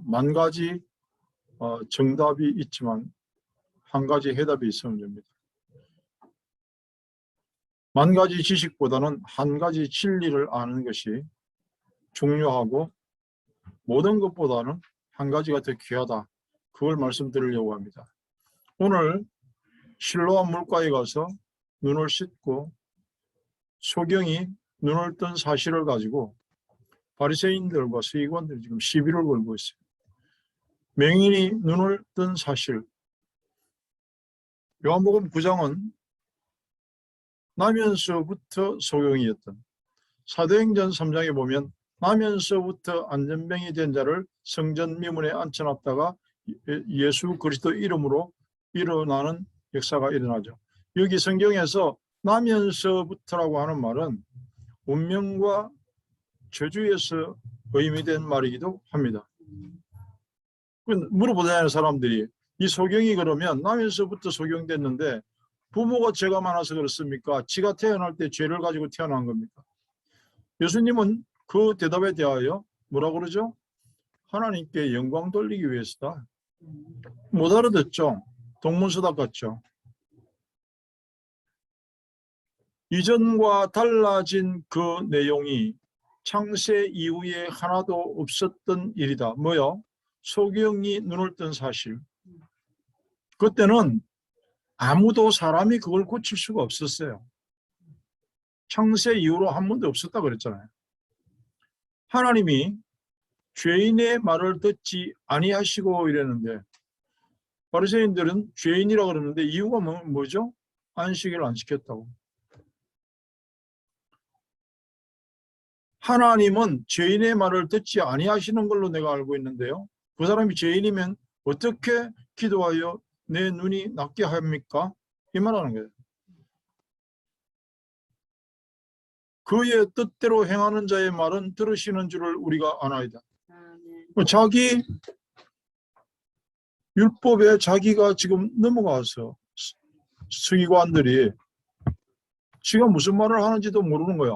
만 가지 정답이 있지만 한 가지 해답이 있으면 됩니다. 만 가지 지식보다는 한 가지 진리를 아는 것이 중요하고 모든 것보다는 한 가지가 더 귀하다. 그걸 말씀드리려고 합니다. 오늘 실로암 물가에 가서 눈을 씻고 소경이 눈을 뜬 사실을 가지고 바리새인들과 서기관들이 지금 시비를 걸고 있어요. 맹인이 눈을 뜬 사실. 요한복음 9장은 나면서부터 소경이었던, 사도행전 3장에 보면 나면서부터 안전병이 된 자를 성전 미문에 앉혀놨다가 예수 그리스도 이름으로 일어나는 역사가 일어나죠. 여기 성경에서 나면서부터라고 하는 말은 운명과 저주에서 의미된 말이기도 합니다. 물어보잖아요, 사람들이. 이 소경이 그러면 나면서부터 소경됐는데 부모가 죄가 많아서 그렇습니까? 지가 태어날 때 죄를 가지고 태어난 겁니까? 예수님은 그 대답에 대하여 뭐라 그러죠? 하나님께 영광 돌리기 위해서다. 못 알아듣죠? 동문서답 같죠? 이전과 달라진 그 내용이 창세 이후에 하나도 없었던 일이다. 뭐요? 소경이 눈을 뜬 사실. 그때는 아무도 사람이 그걸 고칠 수가 없었어요. 창세 이후로 한 번도 없었다 그랬잖아요. 하나님이 죄인의 말을 듣지 아니하시고 이랬는데 바리새인들은 죄인이라 그러는데 이유가 뭐죠? 안식일을 안 지켰다고. 하나님은 죄인의 말을 듣지 아니하시는 걸로 내가 알고 있는데요. 그 사람이 죄인이면 어떻게 기도하여 내 눈이 낫게 합니까? 이 말하는 거예요. 그의 뜻대로 행하는 자의 말은 들으시는 줄을 우리가 아나이다. 자기 율법에 자기가 지금 넘어가서 서기관들이 지가 무슨 말을 하는지도 모르는 거야.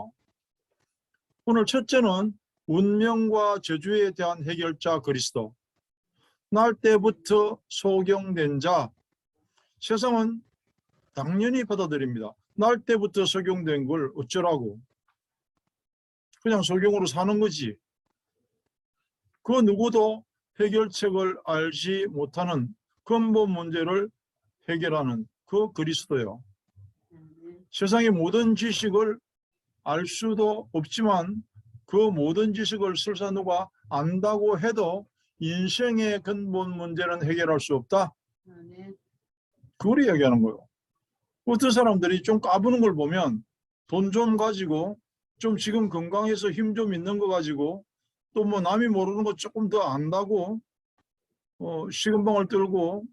오늘 첫째는 운명과 저주에 대한 해결자 그리스도. 날 때부터 소경된 자. 세상은 당연히 받아들입니다. 날 때부터 소경된 걸 어쩌라고. 그냥 소경으로 사는 거지. 그 누구도 해결책을 알지 못하는 근본 문제를 해결하는 그 그리스도요. 세상의 모든 지식을 알 수도 없지만 그 모든 지식을 설사 누가 안다고 해도 인생의 근본 문제는 해결할 수 없다. 그걸 이야기하는 거예요. 어떤 사람들이 좀 까부는 걸 보면 돈 좀 가지고 좀 지금 건강해서 힘 좀 있는 거 가지고 또 뭐 남이 모르는 거 조금 더 안다고 시금방을 들고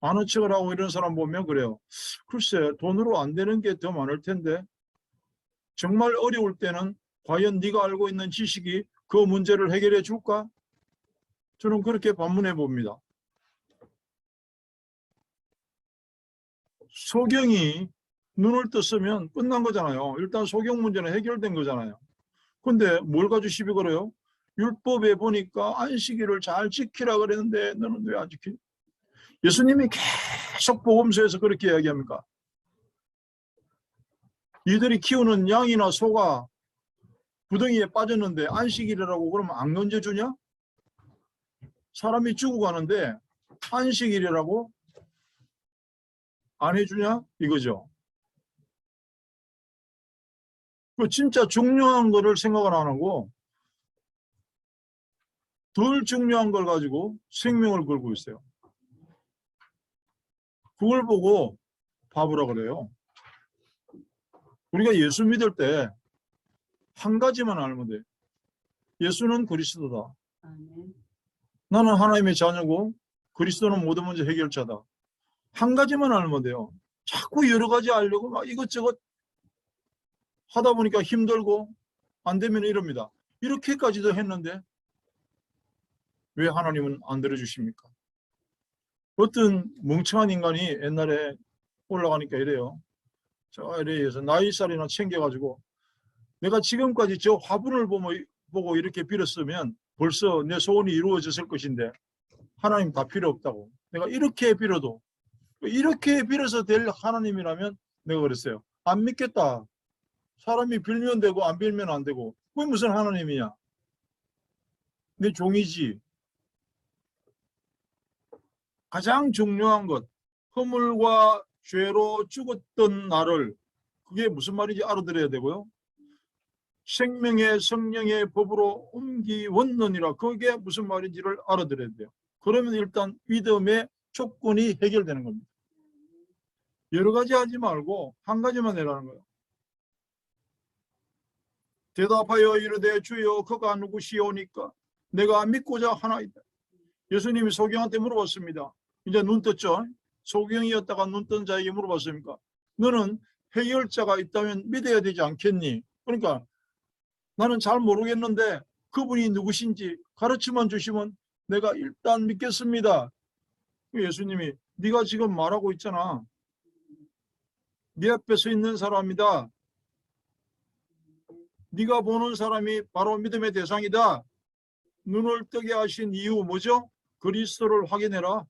아는 척을 하고 이런 사람 보면 그래요. 글쎄 돈으로 안 되는 게 더 많을 텐데 정말 어려울 때는 과연 네가 알고 있는 지식이 그 문제를 해결해 줄까? 저는 그렇게 반문해 봅니다. 소경이 눈을 떴으면 끝난 거잖아요. 일단 소경 문제는 해결된 거잖아요. 근데 뭘 가지고 시비 걸어요? 율법에 보니까 안식일을 잘 지키라 그랬는데 너는 왜 안 지키? 예수님이 계속 복음서에서 그렇게 이야기합니까? 이들이 키우는 양이나 소가 구덩이에 빠졌는데 안식일이라고 그러면 안 건져주냐? 사람이 죽어가는데 안식일이라고 안 해주냐? 이거죠. 그 진짜 중요한 거를 생각을 안 하고 덜 중요한 걸 가지고 생명을 걸고 있어요. 그걸 보고 바보라 그래요. 우리가 예수 믿을 때 한 가지만 알면 돼. 예수는 그리스도다. 나는 하나님의 자녀고 그리스도는 모든 문제 해결자다. 한 가지만 알면 돼요. 자꾸 여러 가지 알려고 막 이것저것 하다 보니까 힘들고 안 되면 이럽니다. 이렇게까지도 했는데 왜 하나님은 안 들어주십니까? 어떤 멍청한 인간이 옛날에 올라가니까 이래요. 저 이래서 나이살이나 챙겨가지고 내가 지금까지 저 화분을 보고 이렇게 빌었으면 벌써 내 소원이 이루어졌을 것인데 하나님 다 필요 없다고. 내가 이렇게 빌어도 이렇게 빌어서 될 하나님이라면 내가 그랬어요. 안 믿겠다. 사람이 빌면 되고 안 빌면 안 되고 그게 무슨 하나님이냐. 내 종이지. 가장 중요한 것, 허물과 죄로 죽었던 나를 그게 무슨 말인지 알아들어야 되고요. 생명의 성령의 법으로 옮기웠느니라. 그게 무슨 말인지를 알아들어야 돼요. 그러면 일단 믿음의 조건이 해결되는 겁니다. 여러 가지 하지 말고 한 가지만 해라는 거예요. 대답하여 이르되 주여 그가 누구시오니까 내가 믿고자 하나이다. 예수님이 소경한테 물어봤습니다. 이제 눈 떴죠? 소경이었다가 눈 뜬 자에게 물어봤습니까? 너는 해결자가 있다면 믿어야 되지 않겠니? 그러니까 나는 잘 모르겠는데 그분이 누구신지 가르침만 주시면 내가 일단 믿겠습니다. 예수님이 네가 지금 말하고 있잖아. 네 앞에 서 있는 사람이다. 네가 보는 사람이 바로 믿음의 대상이다. 눈을 뜨게 하신 이유 뭐죠? 그리스도를 확인해라.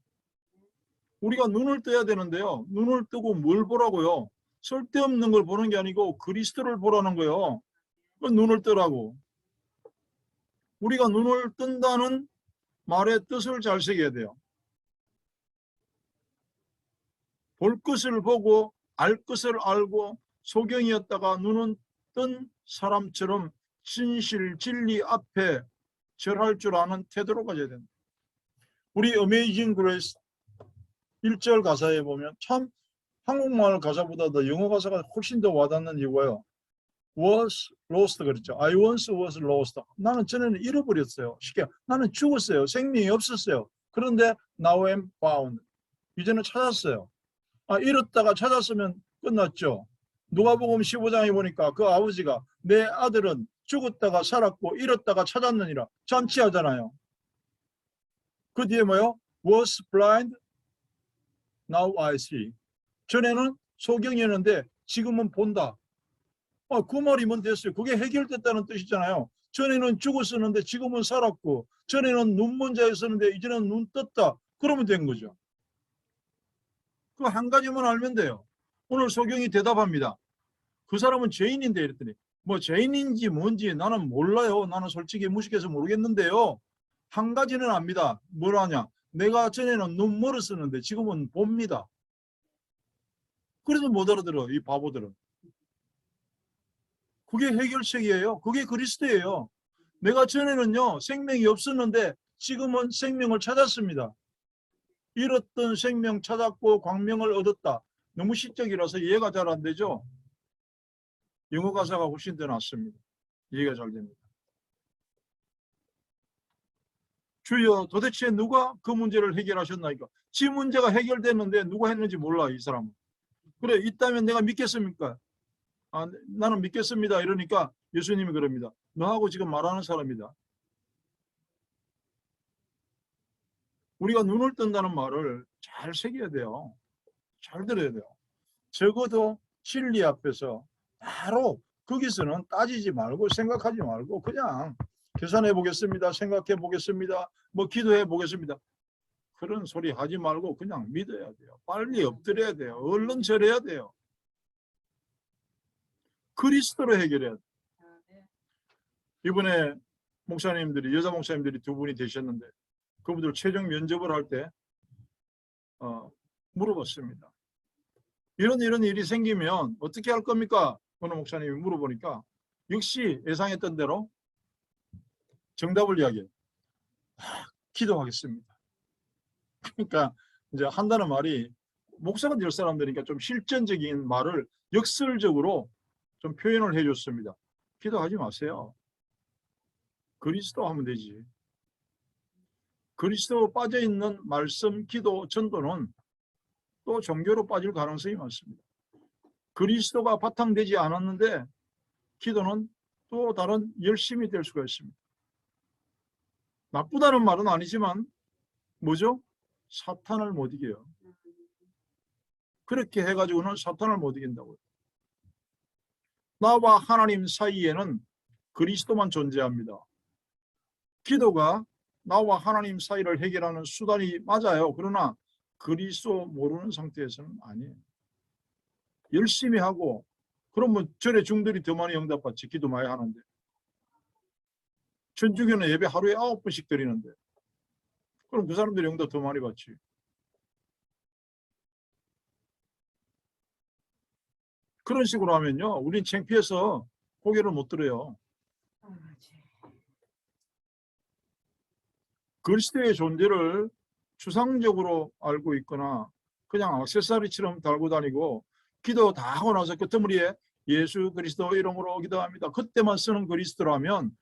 우리가 눈을 떠야 되는데요. 눈을 뜨고 뭘 보라고요? 쓸데없는 걸 보는 게 아니고 그리스도를 보라는 거예요. 눈을 뜨라고. 우리가 눈을 뜬다는 말의 뜻을 잘 새겨야 돼요. 볼 것을 보고 알 것을 알고 소경이었다가 눈은 뜬 사람처럼 진실, 진리 앞에 절할 줄 아는 태도로 가져야 된다. 우리 어메이징 그레이스 1절 가사에 보면 참 한국말 가사보다 더 영어 가사가 훨씬 더 와닿는 이유가요. was lost 그랬죠. I once was lost. 나는 전에는 잃어버렸어요. 쉽게 나는 죽었어요. 생명이 없었어요. 그런데 now I'm found. 이제는 찾았어요. 잃었다가 찾았으면 끝났죠. 누가복음 15장에 보니까 그 아버지가 내 아들은 죽었다가 살았고 잃었다가 찾았느니라 잔치하잖아요. 그 뒤에 뭐요? was blind, now I see. 전에는 소경이었는데 지금은 본다. 그 말이면 됐어요. 그게 해결됐다는 뜻이잖아요. 전에는 죽었었는데 지금은 살았고 전에는 눈먼 자였었는데 이제는 눈 떴다. 그러면 된 거죠. 그 한 가지만 알면 돼요. 오늘 소경이 대답합니다. 그 사람은 죄인인데 이랬더니 뭐 죄인인지 뭔지 나는 몰라요. 나는 솔직히 무식해서 모르겠는데요. 한 가지는 압니다. 뭘 하냐. 내가 전에는 눈 멀었었는데 지금은 봅니다. 그래도 못 알아들어 이 바보들은. 그게 해결책이에요. 그게 그리스도예요. 내가 전에는요 생명이 없었는데 지금은 생명을 찾았습니다. 잃었던 생명 찾았고 광명을 얻었다. 너무 시적이라서 이해가 잘 안 되죠. 영어 가사가 훨씬 더 낫습니다. 이해가 잘 됩니다. 주여 도대체 누가 그 문제를 해결하셨나이까? 지 문제가 해결됐는데 누가 했는지 몰라 이 사람은. 그래 있다면 내가 믿겠습니까? 나는 믿겠습니다. 이러니까 예수님이 그럽니다. 너하고 지금 말하는 사람이다. 우리가 눈을 뜬다는 말을 잘 새겨야 돼요. 잘 들어야 돼요. 적어도 진리 앞에서 바로 거기서는 따지지 말고 생각하지 말고 그냥 계산해 보겠습니다. 생각해 보겠습니다. 뭐 기도해 보겠습니다. 그런 소리 하지 말고 그냥 믿어야 돼요. 빨리 엎드려야 돼요. 얼른 절해야 돼요. 그리스도로 해결해야 돼요. 이번에 목사님들이 여자 목사님들이 두 분이 되셨는데 그분들 최종 면접을 할 때 물어봤습니다. 이런 일이 생기면 어떻게 할 겁니까? 어느 목사님이 물어보니까 역시 예상했던 대로 정답을 이야기해요. 기도하겠습니다. 그러니까 이제 한다는 말이 목사가 될 사람들이니까 좀 실전적인 말을 역설적으로 좀 표현을 해줬습니다. 기도하지 마세요. 그리스도 하면 되지. 그리스도 빠져있는 말씀, 기도, 전도는 또 종교로 빠질 가능성이 많습니다. 그리스도가 바탕되지 않았는데 기도는 또 다른 열심이 될 수가 있습니다. 나쁘다는 말은 아니지만 뭐죠? 사탄을 못 이겨요. 그렇게 해가지고는 사탄을 못 이긴다고요. 나와 하나님 사이에는 그리스도만 존재합니다. 기도가 나와 하나님 사이를 해결하는 수단이 맞아요. 그러나 그리스도 모르는 상태에서는 아니에요. 열심히 하고 그러면 절에 중들이 더 많이 응답받지. 기도 많이 하는데. 천주교는 예배 하루에 9번씩 드리는데 그럼 그 사람들이 응답 더 많이 받지. 그런 식으로 하면요 우린 창피해서 고개를 못 들어요. 그리스도의 존재를 추상적으로 알고 있거나 그냥 액세서리처럼 달고 다니고 기도 다 하고 나서 끝머리에 예수 그리스도 이름으로 기도합니다. 그때만 쓰는 그리스도라면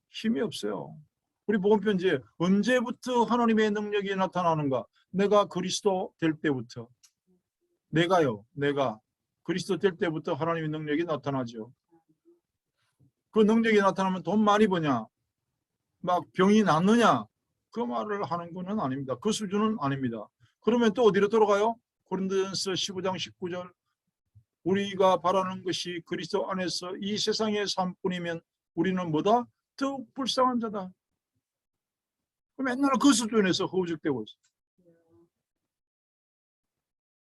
힘이 없어요. 우리 복음편지에 언제부터 하나님의 능력이 나타나는가? 내가 그리스도 될 때부터. 내가 그리스도 될 때부터 하나님의 능력이 나타나죠. 그 능력이 나타나면 돈 많이 버냐? 막 병이 낫느냐? 그 말을 하는 것은 아닙니다. 그 수준은 아닙니다. 그러면 또 어디로 돌아가요? 고린도전서 15장 19절 우리가 바라는 것이 그리스도 안에서 이 세상의 삶뿐이면 우리는 뭐다? 더욱 불쌍한 자다. 맨날 그 수준에서 허우적대고 있어요.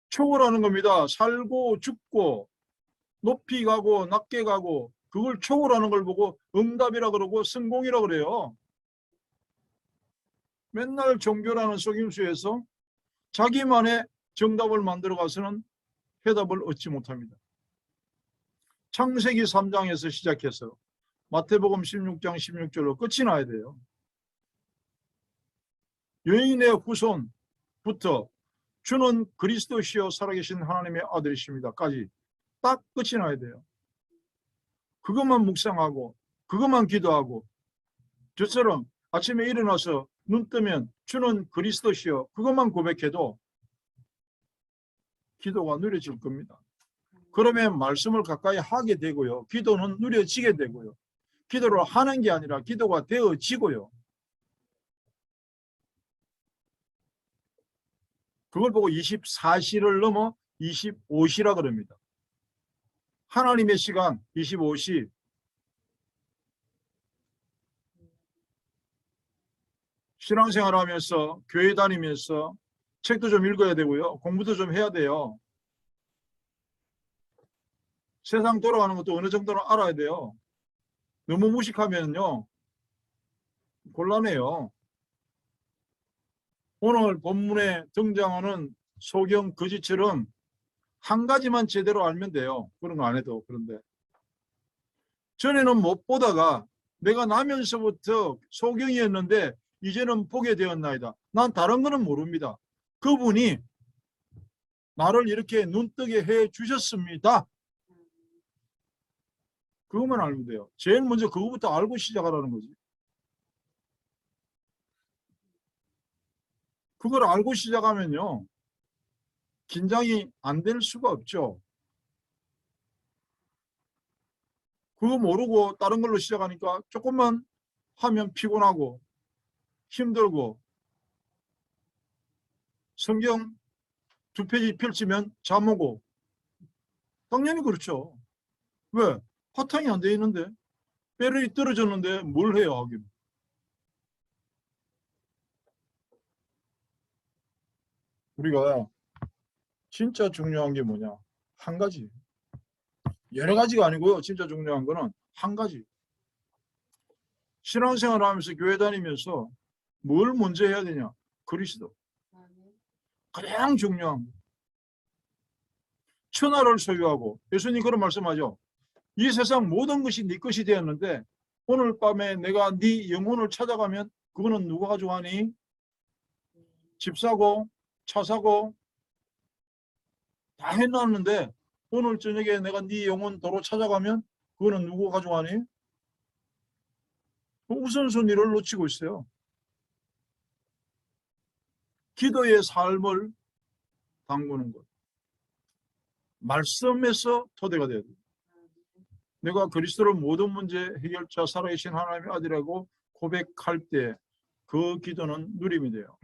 초월하는 겁니다. 살고 죽고 높이 가고 낮게 가고 그걸 초월하는 걸 보고 응답이라 그러고 성공이라 그래요. 맨날 종교라는 속임수에서 자기만의 정답을 만들어 가서는 해답을 얻지 못합니다. 창세기 3장에서 시작해서 마태복음 16장 16절로 끝이 나야 돼요. 여인의 후손부터 주는 그리스도시요 살아계신 하나님의 아들이십니다까지 딱 끝이 나야 돼요. 그것만 묵상하고 그것만 기도하고 저처럼 아침에 일어나서 눈 뜨면 주는 그리스도시요 그것만 고백해도 기도가 누려질 겁니다. 그러면 말씀을 가까이 하게 되고요. 기도는 누려지게 되고요. 기도를 하는 게 아니라 기도가 되어지고요. 그걸 보고 24시를 넘어 25시라 그럽니다. 하나님의 시간 25시. 신앙생활 하면서 교회 다니면서 책도 좀 읽어야 되고요. 공부도 좀 해야 돼요. 세상 돌아가는 것도 어느 정도는 알아야 돼요. 너무 무식하면요 곤란해요. 오늘 본문에 등장하는 소경 거지처럼 한 가지만 제대로 알면 돼요. 그런 거 안 해도. 그런데 전에는 못 보다가 내가 나면서부터 소경이었는데 이제는 보게 되었나이다. 난 다른 거는 모릅니다. 그분이 나를 이렇게 눈뜨게 해 주셨습니다. 그것만 알면 돼요. 제일 먼저 그거부터 알고 시작하라는 거지. 그걸 알고 시작하면요 긴장이 안 될 수가 없죠. 그거 모르고 다른 걸로 시작하니까 조금만 하면 피곤하고 힘들고 성경 2페이지 펼치면 잠 오고 당연히 그렇죠. 왜? 바탕이 안 돼 있는데 배럴이 떨어졌는데 뭘 해요 하긴. 우리가 진짜 중요한 게 뭐냐? 한 가지. 여러 가지가 아니고요. 진짜 중요한 거는 한 가지. 신앙생활 하면서 교회 다니면서 뭘 먼저 해야 되냐? 그리스도. 가장 중요한 거. 천하를 소유하고 예수님 그런 말씀하죠. 이 세상 모든 것이 네 것이 되었는데 오늘 밤에 내가 네 영혼을 찾아가면 그거는 누가 가져가니? 집 사고 차 사고 다 해놨는데 오늘 저녁에 내가 네 영혼 도로 찾아가면 그거는 누구 가져가니? 우선순위를 놓치고 있어요. 기도의 삶을 담그는 것. 말씀에서 토대가 돼야 돼요. 내가 그리스도를 모든 문제 해결자 살아계신 하나님의 아들이라고 고백할 때 그 기도는 누림이 돼요.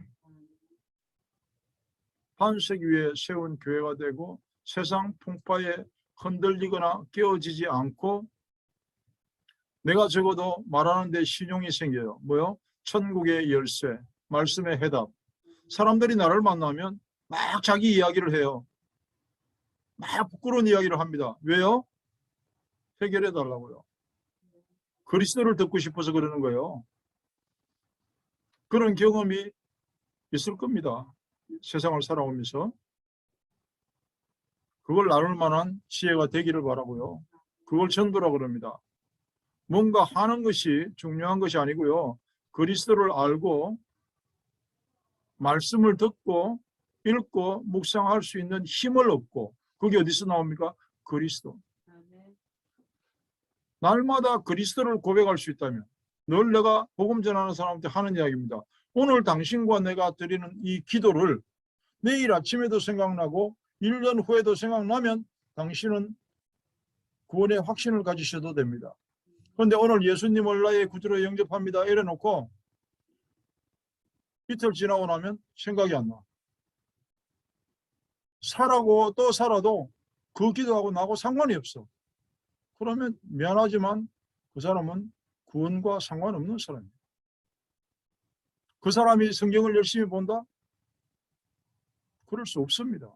반석 위에 세운 교회가 되고 세상 풍파에 흔들리거나 깨어지지 않고 내가 적어도 말하는 데 신용이 생겨요. 뭐요? 천국의 열쇠, 말씀의 해답. 사람들이 나를 만나면 막 자기 이야기를 해요. 막 부끄러운 이야기를 합니다. 왜요? 해결해 달라고요. 그리스도를 듣고 싶어서 그러는 거예요. 그런 경험이 있을 겁니다. 세상을 살아오면서. 그걸 나눌 만한 지혜가 되기를 바라고요. 그걸 전도라고 그럽니다. 뭔가 하는 것이 중요한 것이 아니고요. 그리스도를 알고 말씀을 듣고 읽고 묵상할 수 있는 힘을 얻고, 그게 어디서 나옵니까? 그리스도. 날마다 그리스도를 고백할 수 있다면, 늘 내가 복음 전하는 사람한테 하는 이야기입니다. 오늘 당신과 내가 드리는 이 기도를 내일 아침에도 생각나고 1년 후에도 생각나면 당신은 구원의 확신을 가지셔도 됩니다. 그런데 오늘 예수님을 나의 구주로 영접합니다 이래놓고 이틀 지나고 나면 생각이 안 나. 살아고 또 살아도 그 기도하고 나하고 상관이 없어. 그러면 미안하지만 그 사람은 구원과 상관없는 사람이에요. 그 사람이 성경을 열심히 본다? 그럴 수 없습니다.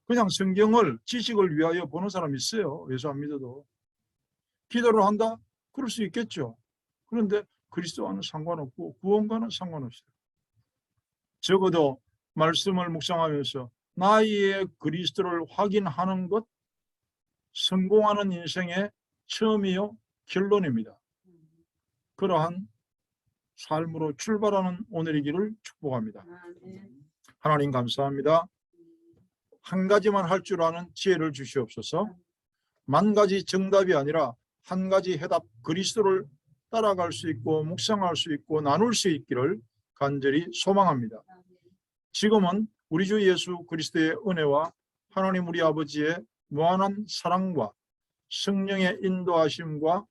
그냥 성경을 지식을 위하여 보는 사람이 있어요. 예수 안 믿어도. 기도를 한다? 그럴 수 있겠죠. 그런데 그리스도와는 상관없고 구원과는 상관없어요. 적어도 말씀을 묵상하면서 나의 그리스도를 확인하는 것, 성공하는 인생의 처음이요 결론입니다. 그러한 삶으로 출발하는 오늘이기를 축복합니다. 하나님 감사합니다. 한 가지만 할 줄 아는 지혜를 주시옵소서. 만 가지 정답이 아니라 한 가지 해답, 그리스도를 따라갈 수 있고 묵상할 수 있고 나눌 수 있기를 간절히 소망합니다. 지금은 우리 주 예수 그리스도의 은혜와 하나님 우리 아버지의 무한한 사랑과 성령의 인도하심과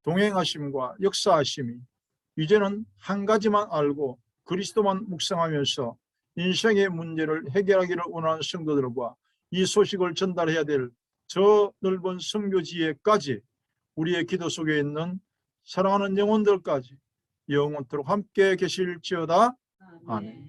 동행하심과 역사하심이 이제는 한 가지만 알고 그리스도만 묵상하면서 인생의 문제를 해결하기를 원하는 성도들과 이 소식을 전달해야 될 저 넓은 선교지에까지 우리의 기도 속에 있는 사랑하는 영혼들까지 영원토록 함께 계실지어다. 아멘.